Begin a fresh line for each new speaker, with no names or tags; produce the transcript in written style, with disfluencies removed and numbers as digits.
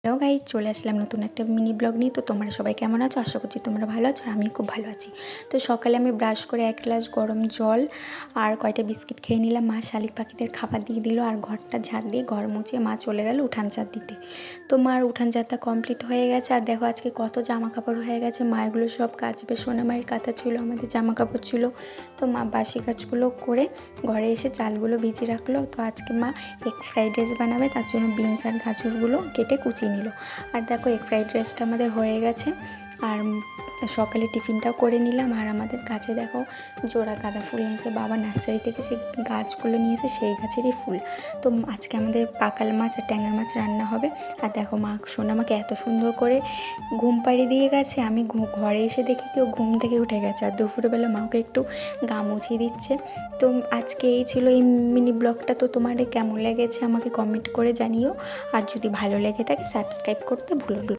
Hello guys, চলে আসলাম নতুন একটা মিনি ব্লগ নিয়ে। তো তোমরা সবাই কেমন আছো? আশা করছি তোমরা ভালো আছো, আর আমি খুব ভালো আছি। তো সকালে আমি ব্রাশ করে 1 গ্লাস গরম জল আর কয়টা বিস্কিট খেয়ে নিলাম। মা শালিক পাখিদের খাবার দিয়ে দিল, আর ঘরটা ঝাড় দিয়ে ঘর মুছিয়ে মা চলে গেল উঠান ঝাড় দিতে। তো মার উঠান ঝাড়টা কমপ্লিট হয়ে গেছে। আর দেখো আজকে কত জামা কাপড় হয়ে গেছে। মা এগুলো সব কাচবে। সোনা মায়ের কাঁথা ছিল, আমাদের জামা কাপড় ছিল। তো মা বাসি কাজগুলো করে ঘরে এসে চালগুলো ভিজিয়ে রাখলো। তো আজকে মা এগ ফ্রাইড রাইস বানাবে, তার জন্য বিনস আর গাজরগুলো কেটে কুচিয়ে নিল। আর দেখো এগ ফ্রাইড রাইসটা আমাদের হয়ে গেছে। আর সকালে টিফিনটাও করে নিলাম। আর আমাদের গাছে দেখো জোড়া গাঁদা ফুল নিয়েছে বাবা, নার্সারি থেকে যে গাছগুলো নিয়েছে সেই গাছেরই ফুল। তো আজকে আমাদের পাকাল মাছ আর ট্যাংরা মাছ রান্না হবে। আর দেখো মা সোনা আমাকে এত সুন্দর করে ঘুম পাড়িয়ে দিয়ে গেছে, আমি ঘরে এসে দেখি কেউ ঘুম থেকে উঠে গেছে। আর দুপুরবেলা মাকে একটু গা মুছিয়ে দিচ্ছে। তো আজকে এই ছিল এই মিনি ব্লগটা। তো তোমাদের কেমন লেগেছে আমাকে কমেন্ট করে জানিও। আর যদি ভালো লেগে থাকে সাবস্ক্রাইব করতে ভুলো না।